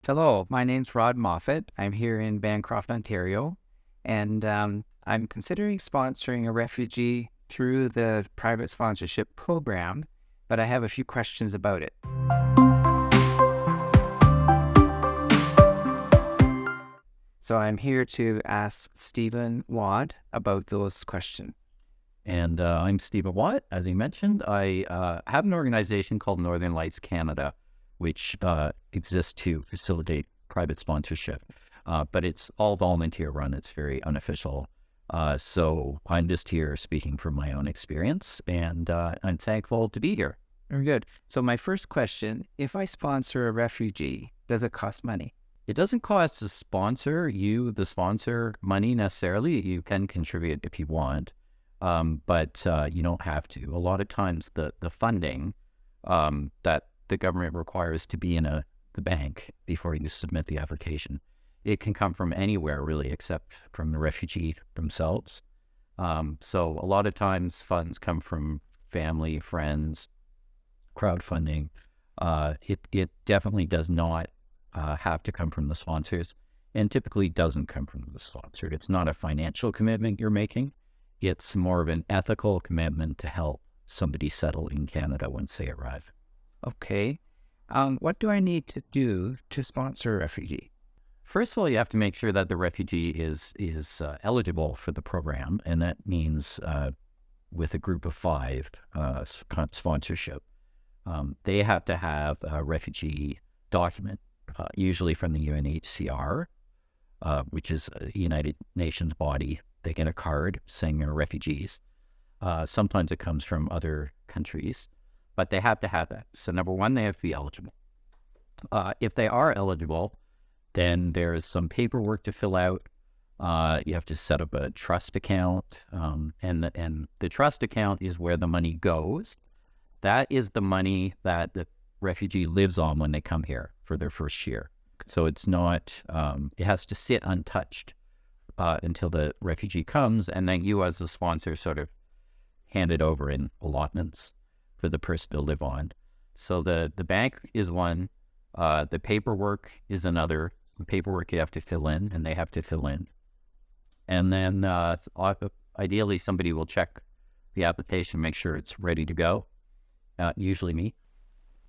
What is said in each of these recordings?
Hello, my name's Rod Moffat. I'm here in Bancroft, Ontario, and I'm considering sponsoring a refugee through the private sponsorship program, but I have a few questions about it. So I'm here to ask Stephen Watt about those questions. And I'm Stephen Watt. As he mentioned, I have an organization called Northern Lights Canada, which exists to facilitate private sponsorship. But it's all volunteer run. It's very unofficial. So I'm just here speaking from my own experience, and I'm thankful to be here. Very good. So my first question, if I sponsor a refugee, does it cost money? It doesn't cost the sponsor, money necessarily. You can contribute if you want. But you don't have to. A lot of times the funding that the government requires to be in the bank before you submit the application, it can come from anywhere really except from the refugee themselves. So a lot of times funds come from family, friends, crowdfunding. It definitely does not have to come from the sponsors, and typically doesn't come from the sponsor. It's not a financial commitment you're making. It's more of an ethical commitment to help somebody settle in Canada once they arrive. Okay. What do I need to do to sponsor a refugee? First of all, you have to make sure that the refugee is eligible for the program, and that means with a group of 5 sponsorship. They have to have a refugee document, usually from the UNHCR, which is a United Nations body. They get a card saying they're refugees. Sometimes it comes from other countries, but they have to have that. So number one, they have to be eligible. If they are eligible, then there's some paperwork to fill out. You have to set up a trust account, and the trust account is where the money goes. That is the money that the refugee lives on when they come here for their first year. So it's not, it has to sit untouched until the refugee comes, and then you as the sponsor sort of hand it over in allotments for the person to live on. So the bank is one, the paperwork is another. The paperwork you have to fill in, and they have to fill in. And then ideally somebody will check the application, make sure it's ready to go. Usually me,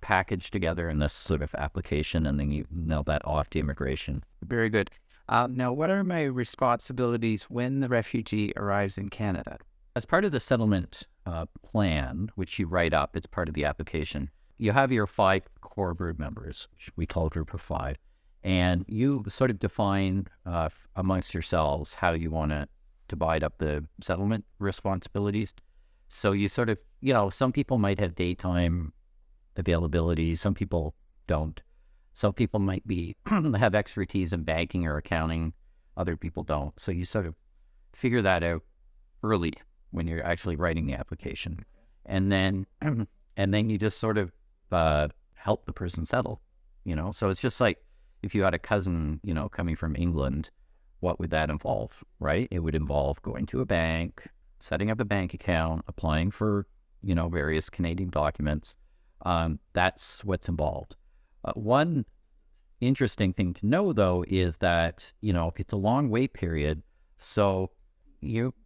packaged together in this sort of application, and then you mail that off to immigration. Very good. Now, what are my responsibilities when the refugee arrives in Canada? As part of the settlement plan, which you write up, it's part of the application, you have your 5 core group members, which we call group of 5, and you sort of define amongst yourselves how you want to divide up the settlement responsibilities. So you sort of, some people might have daytime availability, some people don't. Some people might have expertise in banking or accounting, other people don't. So you sort of figure that out early when you're actually writing the application, and then you just sort of help the person settle. So it's just like if you had a cousin, coming from England, what would that involve, right? It would involve going to a bank, setting up a bank account, applying for various Canadian documents. That's what's involved. One interesting thing to know, though, is that, it's a long wait period. So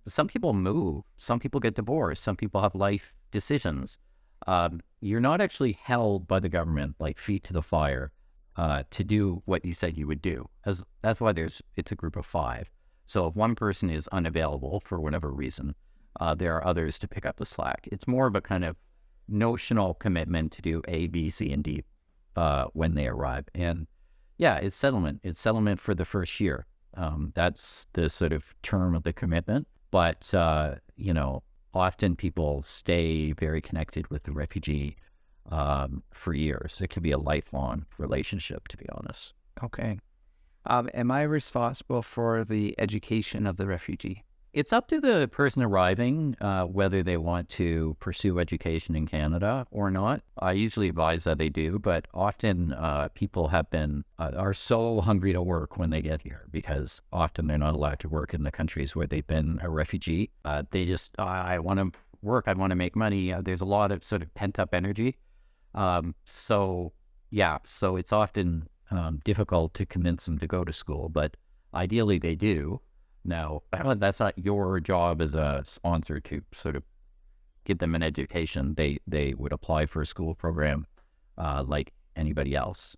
some people move, some people get divorced, some people have life decisions. You're not actually held by the government, like feet to the fire, to do what you said you would do. That's why it's a group of 5. So if one person is unavailable for whatever reason, there are others to pick up the slack. It's more of a kind of notional commitment to do A, B, C, and D when they arrive. And yeah, it's settlement. It's settlement for the first year. That's the sort of term of the commitment. But, often people stay very connected with the refugee for years. It can be a lifelong relationship, to be honest. Okay. Am I responsible for the education of the refugee? It's up to the person arriving whether they want to pursue education in Canada or not. I usually advise that they do, but often people are so hungry to work when they get here, because often they're not allowed to work in the countries where they've been a refugee. They just, I want to work, I want to make money. There's a lot of sort of pent up energy. So it's often difficult to convince them to go to school, but ideally they do. Now, that's not your job as a sponsor to sort of give them an education. They would apply for a school program like anybody else.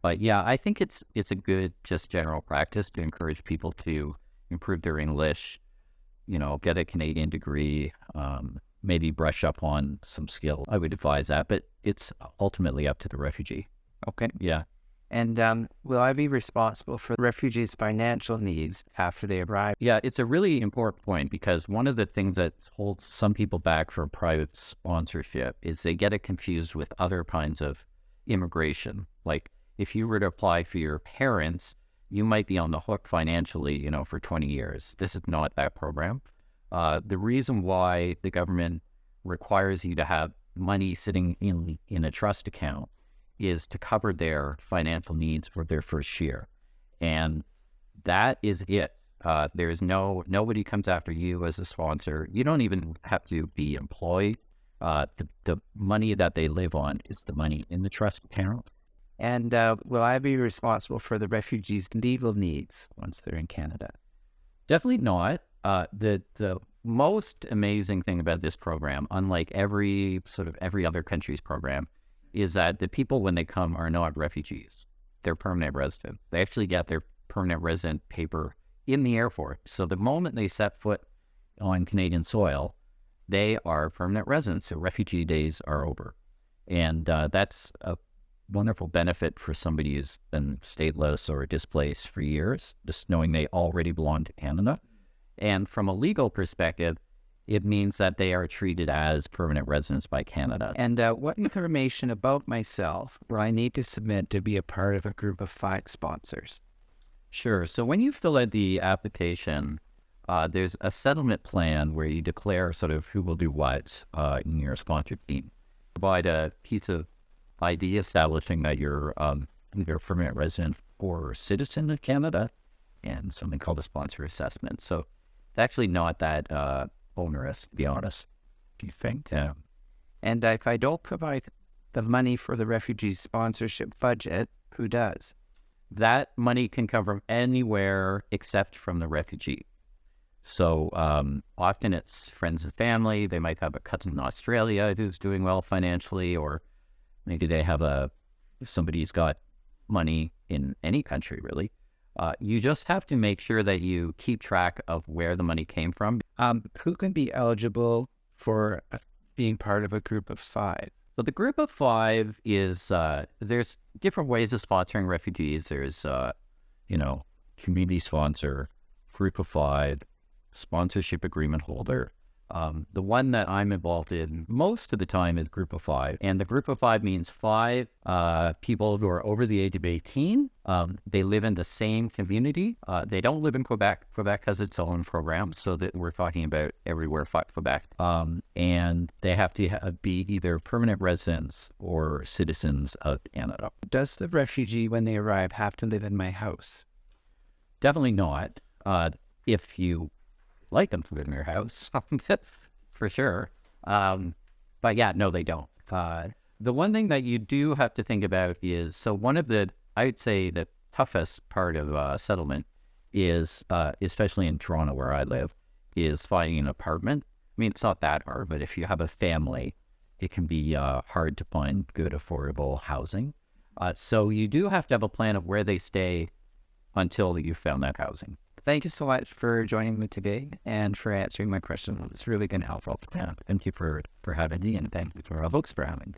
But yeah, I think it's a good just general practice to encourage people to improve their English, get a Canadian degree, maybe brush up on some skill. I would advise that, but it's ultimately up to the refugee. Okay. Yeah. And will I be responsible for refugees' financial needs after they arrive? Yeah, it's a really important point because one of the things that holds some people back from private sponsorship is they get it confused with other kinds of immigration. Like if you were to apply for your parents, you might be on the hook financially, for 20 years. This is not that program. The reason why the government requires you to have money sitting in a trust account is to cover their financial needs for their first year. And that is it. There's nobody comes after you as a sponsor. You don't even have to be employed. The money that they live on is the money in the trust account. And will I be responsible for the refugees' legal needs once they're in Canada? Definitely not. The most amazing thing about this program, unlike every other country's program, is that the people when they come are not refugees. They're permanent residents. They actually get their permanent resident paper in the airport. So the moment they set foot on Canadian soil, they are permanent residents. So refugee days are over. And that's a wonderful benefit for somebody who's been stateless or displaced for years, just knowing they already belong to Canada. And from a legal perspective, it means that they are treated as permanent residents by Canada. And what information about myself will I need to submit to be a part of a group of 5 sponsors? Sure. So when you fill out the application, there's a settlement plan where you declare sort of who will do what in your sponsor team. Provide a piece of ID establishing that you're either a permanent resident or citizen of Canada, and something called a sponsor assessment. So it's actually not that onerous, to be honest. Do you think? Yeah. And if I don't provide the money for the refugee sponsorship budget, who does? That money can come from anywhere except from the refugee. So often it's friends and family. They might have a cousin in Australia who's doing well financially, or maybe they have somebody's got money in any country, really. You just have to make sure that you keep track of where the money came from. Who can be eligible for being part of a group of 5? So the group of 5 is, there's different ways of sponsoring refugees. There's, community sponsor, group of 5, sponsorship agreement holder. The one that I'm involved in most of the time is group of 5. And the group of 5 means 5 people who are over the age of 18. They live in the same community. They don't live in Quebec. Quebec has its own program, so that we're talking about everywhere Quebec. And they have to be either permanent residents or citizens of Canada. Does the refugee, when they arrive, have to live in my house? Definitely not. If you like them to live in your house, for sure. But yeah, no, they don't. The one thing that you do have to think about is, so one of I'd say the toughest part of settlement is, especially in Toronto where I live, is finding an apartment. I mean, it's not that hard, but if you have a family, it can be hard to find good, affordable housing. So you do have to have a plan of where they stay until you've found that housing. Thank you so much for joining me today and for answering my question. It's really been helpful. Yeah, thank you for having me, and thank you for our folks for having me.